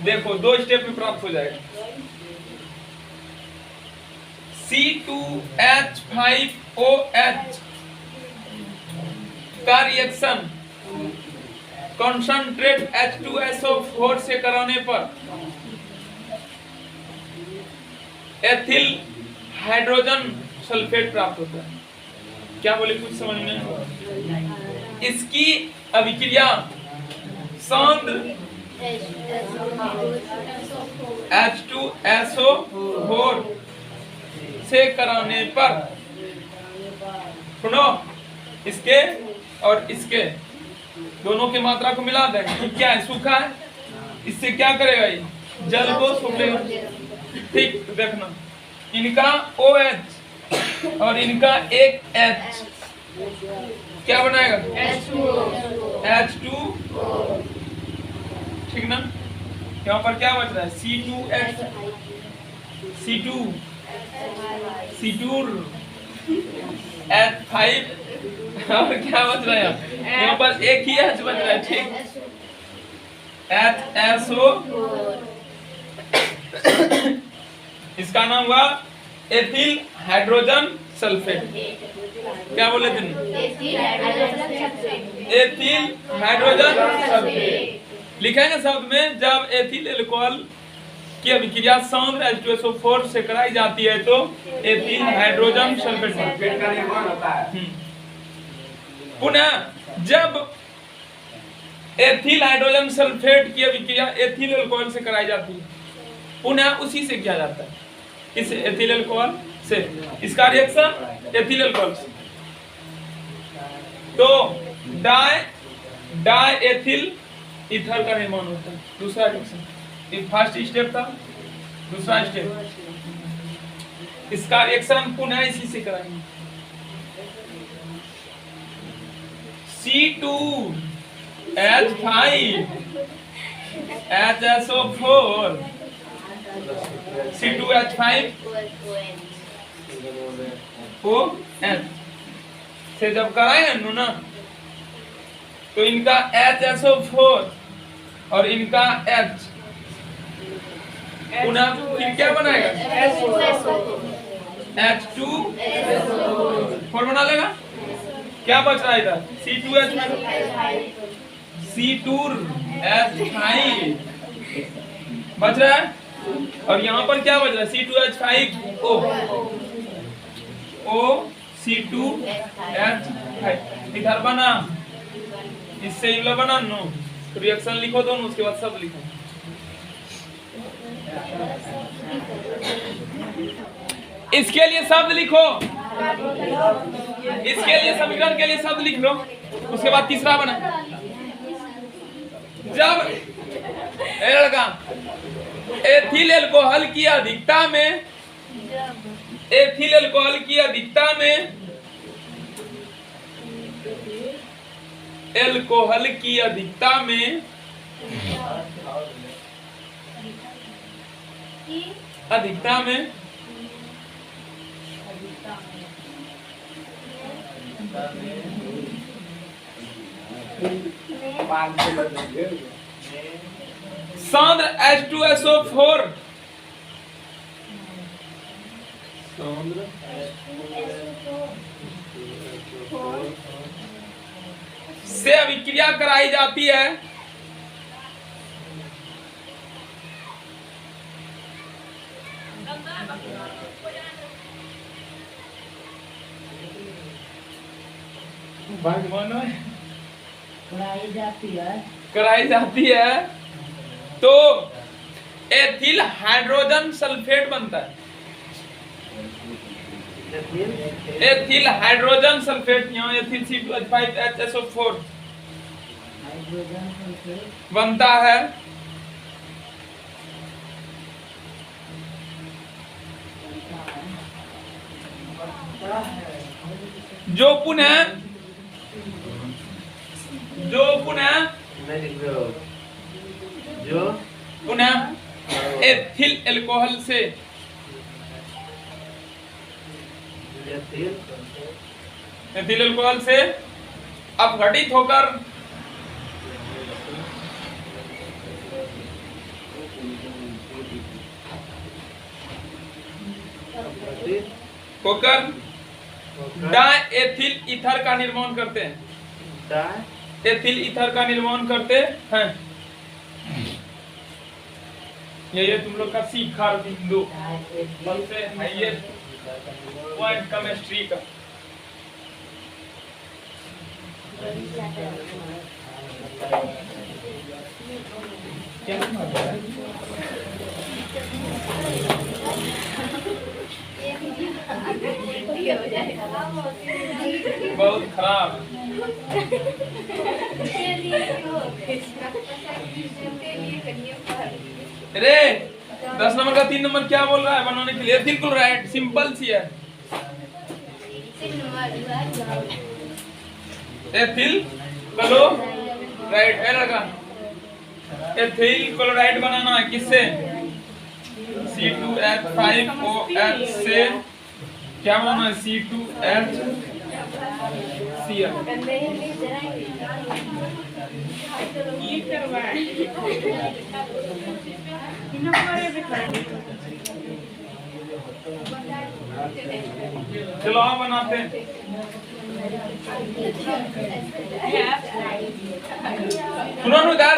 देखो 2 स्टेप में प्राप्त हो जाएगा। C2H5OH का रिएक्शन कंसंट्रेट H2SO4 से कराने पर एथिल हाइड्रोजन सल्फेट प्राप्त होता है। क्या बोले, कुछ समझ में? इसकी अभिक्रिया सांद्र H2SO4 से कराने पर, सुनो, इसके और इसके दोनों की मात्रा को मिला देंगे। क्या है? सूखा है, इससे क्या करेगा? ये जल को सूख लेगा, ठीक। तो देखना, इनका OH और इनका एक H क्या बनाएगा? H2, ठीक ना। यहाँ पर क्या बच रहा है? C2H, H5 और क्या बच रहा है? यहाँ पर एक ही H बच रहा है, ठीक। HSO, इसका नाम हुआ एथिल हाइड्रोजन सल्फेट। क्या बोले थे? Ethyl hydrogen sulphate. लिखेंगे शब्द में, जब एथिल अल्कोहल की अभिक्रिया सांद्र H2SO4 से कराई जाती है तो एथिल हाइड्रोजन सल्फेट का निर्माण होता है। पुनः जब एथिल हाइड्रोजन सल्फेट की अभिक्रिया एथिल अल्कोहल से कराई जाती है, पुनः उसी से किया जाता है, इस एथिल अल्कोहल से। इसका रिएक्शन एथिल अल्कोहल से, तो डाई एथिल ईथर का निर्माण होता है। दूसरा रिएक्शन ये फर्स्ट स्टेप था। दूसरा स्टेप, इसका रिएक्शन पुनः इसी से कराएंगे। C2H5 HSO4 C2H5 OH से जब कराएंगे ना तो इनका HSO4 और इनका H पुनः फिर क्या बनाएगा? H2 बना लेगा। क्या बच रहा है इधर? C2H5 बच रहा है और यहाँ पर क्या बच रहा है? C2H5O C2H5 इधर बना, इससे ये बना नो, रिएक्शन लिखो दोनों, उसके बाद सब लिखो। इसके लिए शब्द लिखो, इसके लिए समीकरण के लिए शब्द लिख लो, उसके बाद तीसरा बना। जब लड़का एथिल अल्कोहल की अधिकता में एथिल अल्कोहल की अधिकता में अल्कोहल की अधिकता में सांद्र H2SO4 से अभिक्रिया कराई जाती है कराई जाती है तो एथिल हाइड्रोजन सल्फेट बनता है। एथिल हाइड्रोजन सल्फेट, यहाँ एथिल C2H5HSO4 बनता है। जो पुनः एथिल अल्कोहल से अपघटित होकर डाएथिल ईथर का निर्माण करते हैं। एथिल ईथर का निर्माण करते हैं। ये तुम लोग का सीखा बिंदु सबसे हाईएस्ट पॉइंट केमिस्ट्री का। बहुत खराब। अरे 10 नंबर का 3 नंबर क्या बोल रहा है बनाने के लिए? एथिल क्लोराइड सिंपल सी है। एथिल क्लोराइड है लगा। एथिल क्लोराइड बनाना है किससे? C2H5OH से क्या बनाना है? C2HCl। चलो हम बनाते हैं। सुनो इधर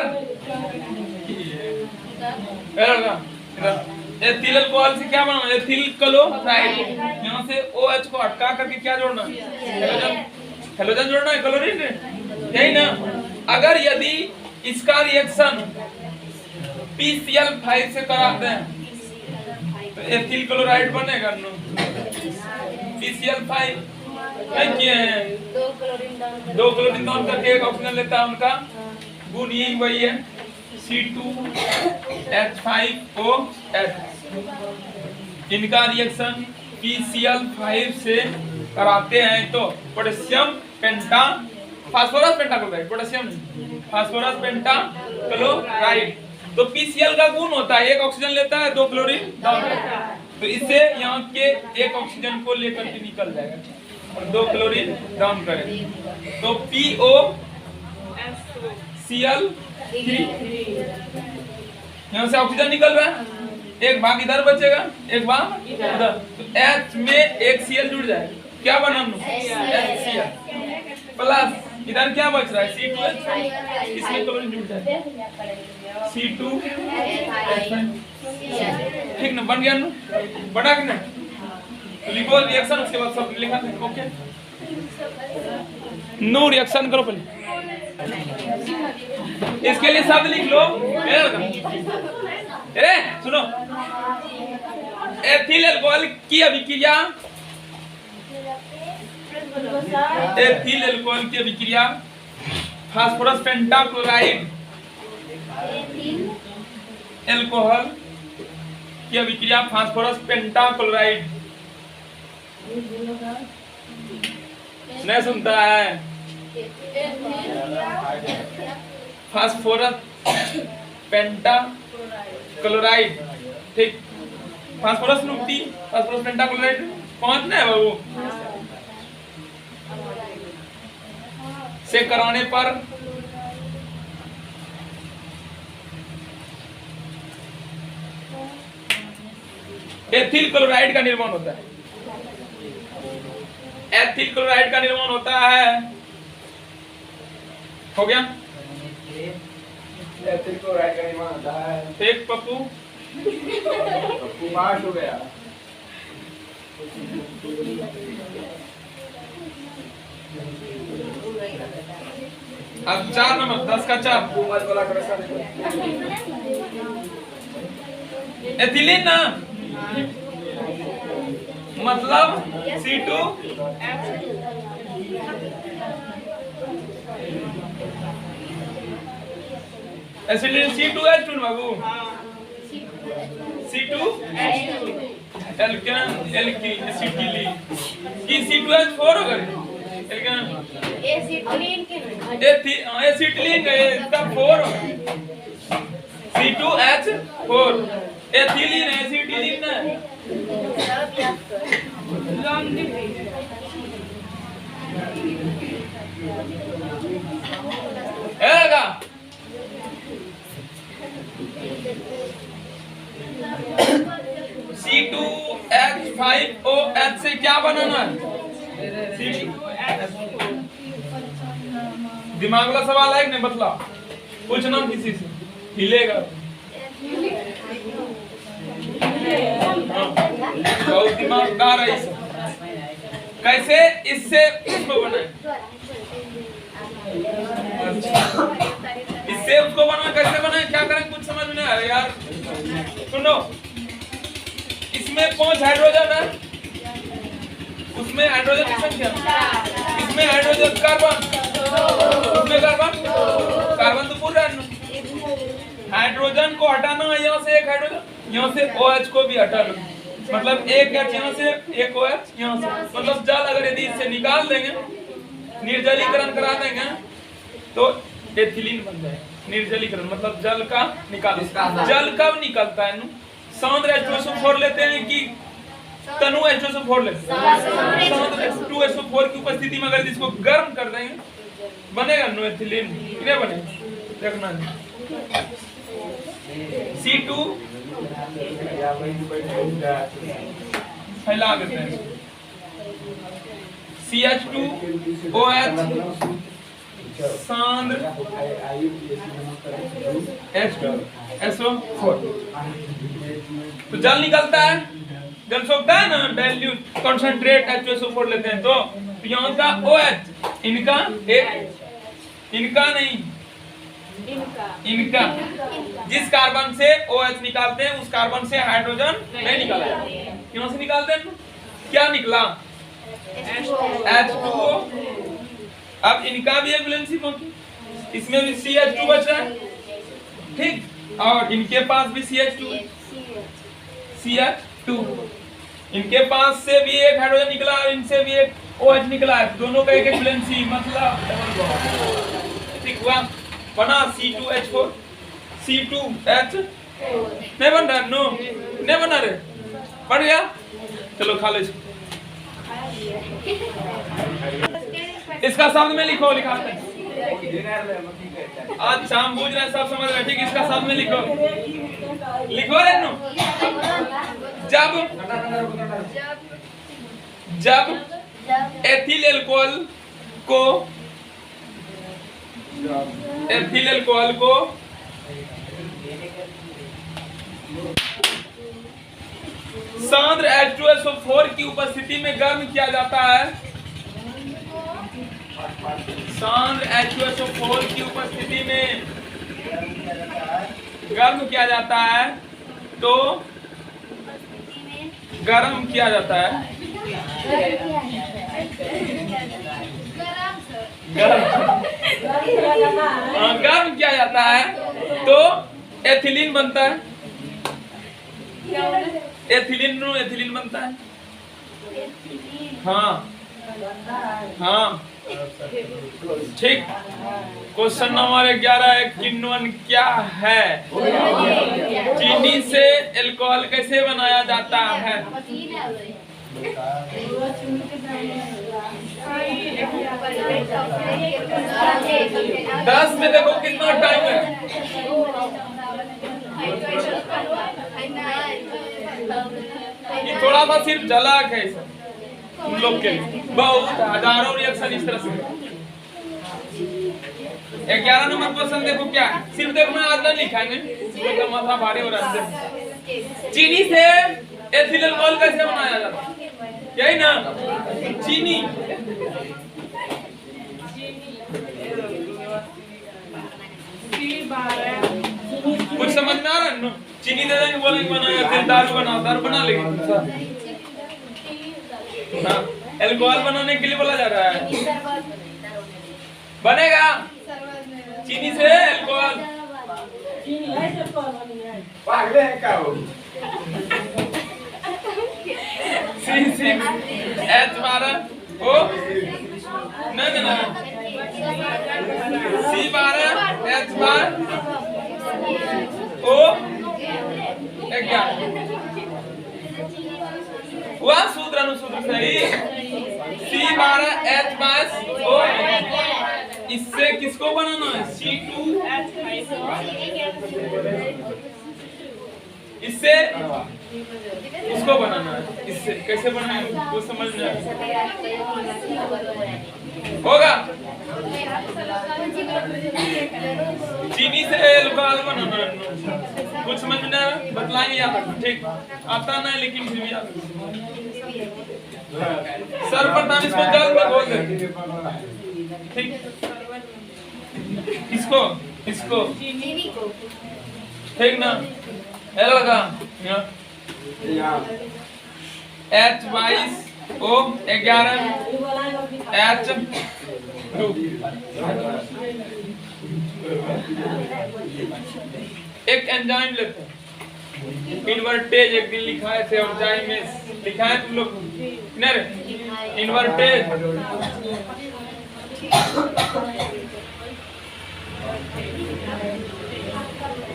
एथिल अल्कोहल से क्या बनाना? Ethyl chloride. यहाँ से OH को हटा करके क्या जोड़ना? हेलोजन जोड़ना है, क्लोरीन, यही ना। अगर यदि इसका रिएक्शन PCl5 से कराते हैं तो एथिल क्लोराइड बनेगा ना। PCl5 किए हैं 2 क्लोरीन डाउन करके एक ऑक्सीजन लेता है, उनका गुण यही वही है C2H5OH। इनका रिएक्शन PCl5 से कराते हैं तो potassium penta phosphorus pentachloride, potassium phosphorus pentachloride. तो PCl का गुण होता है, एक ऑक्सीजन लेता है, 2 क्लोरीन डाउन करता है, तो इससे यहाँ के एक ऑक्सीजन को लेकर के निकल जाएगा और 2 क्लोरीन डाउन करेगा, तो POCl3। यहाँ से ऑक्सीजन निकल रहा है, एक भाग इधर बचेगा, एक भाग इधर, तो H में एक Cl जुड़ जाएगा, क्या बना HCl प्लस इधर क्या बच रहा है C2H, इसमें क्लोरीन जुड़ जाएगा C2H5। ठीक ना, बन गया ना, बना कि नहीं? तो लिखो रिएक्शन, उसके बाद सब लिखा है, ओके। नो रिएक्शन करो पहले, इसके लिए शब्द लिख लो। अरे सुनो, एथिल अल्कोहल की अभिक्रिया, एथिल अल्कोहल की अभिक्रिया फास्फोरस पेंटाक्लोराइड, अल्कोहल की अभिक्रिया फास्फोरस पेंटाक्लोराइड। नहीं सुनता है? फास्फोरस पेंटाक्लोराइड, ठीक, फास्फोरस नुक्ति फास्फोरस पेंटाक्लोराइड पहुंचना है बाबू। से कराने पर एथिल क्लोराइड का निर्माण होता है, एथिल क्लोराइड का निर्माण होता है। हो गया? एथिल क्लोराइड का निर्माण होता है। ठीक पप्पू, पप्पू मार्च हो गया। अब 4 नंबर 10 का 4 मत बोला करो सर। एथिलीन ना, मतलब C2 एसिटिलीन C2H2 बाबू, C2H2 एल्केन एसिटिलीन की C2H4 हो गए, एल्केन एसिटिलीन का इसका 4 C2H4 एथिलीन एसिटिलीन ना एगा C2H5OH से क्या बनाना है? दिमाग वाला सवाल है कि नहीं? बतला, पूछना किसी से, हिलेगा बहुत दिमागदार है इसे। कैसे इससे इसको बनाए, इससे उसको बनाए, कैसे बनाए, क्या करें, कुछ समझ में नहीं आ रहा यार। सुनो, इसमें 5 हाइड्रोजन है, उसमें हाइड्रोजन की संख्या, इसमें हाइड्रोजन कार्बन, उसमें कार्बन, कार्बन तो पूरा हाइड्रोजन को हटाना है, यहाँ से एक हाइड्रोजन, यहाँ से OH को भी हटा लो, मतलब एक H यहाँ से, एक OH यहाँ से, मतलब जल अगर यदि इससे निकाल देंगे, निर्जलीकरण करा देंगे तो एथिलीन बन जाए। निर्जलीकरण मतलब जल का निकाल, जल कब निकलता है? सांद्र H2SO4 लेते हैं कि तनु H2SO4 लेते हैं? सांद्र H2SO4 की उपस्थिति में अगर इसको गर्म कर देंगे बनेगा नो एथिलीन। क्या बनेगा देखना है। C2 फैला देते हैं, CH2OH सांद्र H2SO4, तो जल निकलता है, जल सोखता है ना, डाइल्यूट कंसंट्रेट H2SO4 लेते हैं तो यहाँ का OH, इनका एक, इनका नहीं, इनका जिस कार्बन से OH निकालते हैं उस कार्बन से हाइड्रोजन नहीं निकाला, क्यों से निकालते हैं? क्या निकला? H2O। अब इनका भी एक वैलेंसी मौजूद, इसमें भी CH2 बच रहा है, ठीक। और इनके पास भी CH2 इनके पास से भी एक हाइड्रोजन निकला और इनसे भी एक OH निकला है, दोनों का एक एक वैलेंसी मतलब डबल बॉन्ड। ठीक हुआ, बना C2H4 C2H नहीं बन रहा, नो नहीं बना रे, बन गया। चलो खा लो इसका शब्द में लिखो, लिखाते हैं आज शाम बुझ रहे हैं, सब समझ रहे हैं, ठीक। इसका शब्द में लिखो, लिखो रे नो। जब एथिल अल्कोहल को सांद्र H2SO4 की उपस्थिति में गर्म किया जाता है, सांद्र H2SO4 की उपस्थिति में गर्म किया जाता है, तो गर्म किया जाता है, गर्म किया जाता है तो एथिलीन बनता है, एथिलीन बनता है। हाँ हाँ ठीक। क्वेश्चन नंबर 11 किण्वन क्या है? चीनी से अल्कोहल कैसे बनाया जाता है? 10 में देखो कितना टाइम है। ये थोड़ा सा सिर्फ झलक है तुम लोग के लिए, बहुत हजारों रिएक्शन इस तरह से। 11 नंबर क्वेश्चन देखो क्या, सिर्फ देखो मैं आज लिखा है, तो माथा भारी हो रहा है। चीनी से एथिल अल्कोहल कैसे बनाया जाता है? यही ना, चीनी कुछ समझ में आ रहा है? चीनी दे देंगे, बोलेंगे बनाया, फिर दारू बना लेंगे। हाँ, अल्कोहल बनाने के लिए बोला जा रहा है, बनेगा चीनी से अल्कोहल। पागल है क्या हो? C6H12 O नहीं C12H12 O क्या हुआ? सूत्र अनुसूत्र सही। C12H12 O, इससे किसको बनाना है? C2, इससे इसको बनाना है। इससे कैसे बनाएंगे वो समझना है, होगा। चीनी से अल्कोहल बनाना है, कुछ समझना है, बतलाएंगे याद रखना, ठीक। आता नहीं लेकिन फिर भी याद। सर्वप्रथम इसको जल में घोल दे, ठीक। इसको ठीक ना, लगा H22O 11 H2 एक एंजाइम लेते हैं, इन्वर्टेज एक दिन लिखाए थे और जाइम में लिखाए तुम लोग इन्वर्टेज।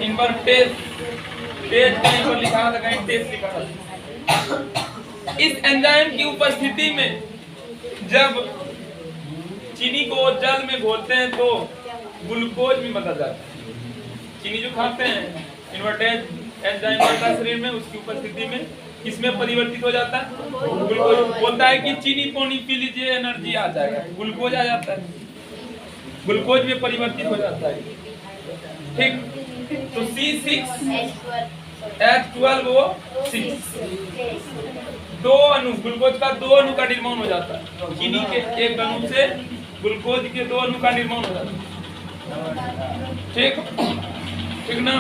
इन्वर्टेज तेज कहीं पर लिखा था, कहीं तेज लिखा था। इस एंजाइम की उपस्थिति में जब चीनी को जल में घोलते हैं तो ग्लूकोज भी बदल जाता है। चीनी जो खाते हैं इन्वर्टेज एंजाइम बनता है शरीर में, उसकी उपस्थिति में किसमें परिवर्तित हो जाता है? ग्लूकोज। बोलता है कि चीनी पानी पी लीजिए एनर्जी आ जाएगा, ग्लूकोज आ जाता है, ग्लूकोज में परिवर्तित हो जाता है, ठीक। तो C6H12O6 दो अणु, ग्लूकोज का 2 अणु का निर्माण हो जाता है। चीनी के एक अणु से ग्लूकोज के 2 अणु का निर्माण हो जाता है, ठीक ठीक ना।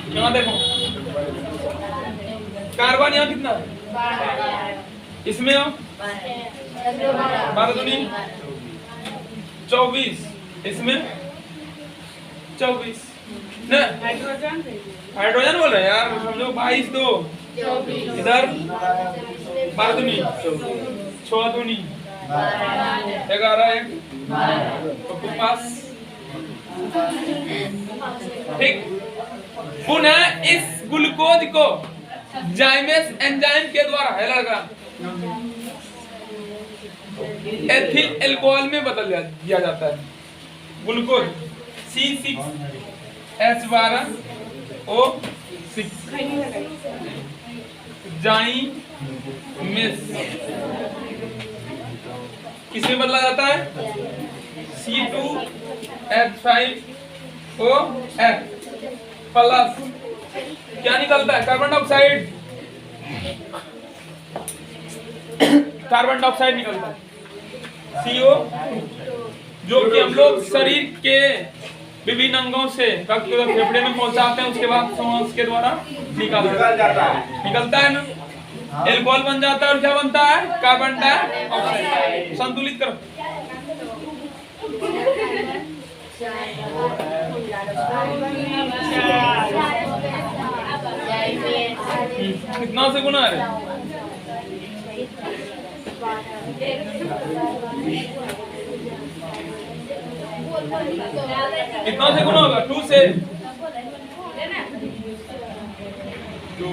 यहाँ देखो कार्बन यहाँ कितना है? इसमें 12 दूनी 24, इसमें 24। ना हाइड्रोजन हाइड्रोजन बोल रहे हैं यार, समझो 22 2 इधर 12 दूनी 6 दूनी 11 1 तो पास। ठीक, पुनः इस ग्लूकोज को जाइमेस एंजाइम के द्वारा है लड़का एथिल अल्कोहल में बदल दिया जाता है। ग्लूकोज C6H12O6 जाइमेस किसमें बदला जाता है? C2H5OH प्लस क्या निकलता है? कार्बन डाइऑक्साइड, कार्बन डाइऑक्साइड निकलता है CO, जो कि हम लोग शरीर के विभिन्न अंगों से रक्त को फेफड़े में पहुंचाते हैं, उसके बाद सांस के द्वारा निकलता है ना, एल्कोहल बन जाता है और क्या बनता है? Carbon dioxide. संतुलित करो। कितना से गुना है? कितना से गुना होगा? 2 से 2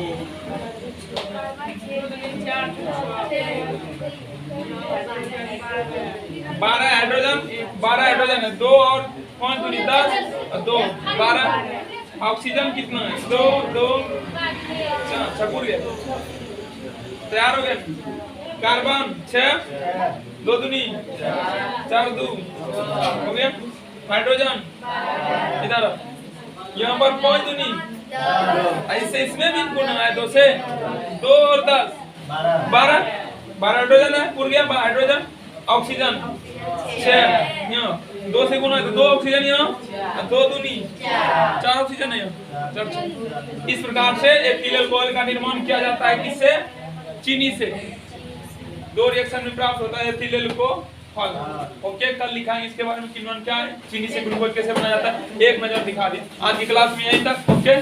12 हाइड्रोजन है, 2 और 5 दूनी 10 और 2 12। ऑक्सीजन कितना है? 2 2 छकुर गया, तैयार हो गया। कार्बन 6 2 दूनी 4 2 हो गया। हाइड्रोजन इधर यहाँ पर 5 दूनी, ऐसे इसमें भी गुना है 2 से 2 और 10 12 हाइड्रोजन है, पूरा गया हाइड्रोजन। ऑक्सीजन 6 यहाँ 2 से गुना है तो 2 ऑक्सीजन यहाँ 2 दूनी 4 ऑक्सीजन है यहाँ। इस प्रकार से एथिल अल्कोहल का निर्माण किया जाता है किससे? चीनी से। 2 रिएक्शन में प्राप्त होता है एथिल अल्कोहल। ओके, कल लिखाएंगे इसके बारे में किन्वन क्या है, चीनी से ग्लूकोज कैसे बनाया जाता है, एक नजर दिखा दी। आज की क्लास में यहीं तक। ओके।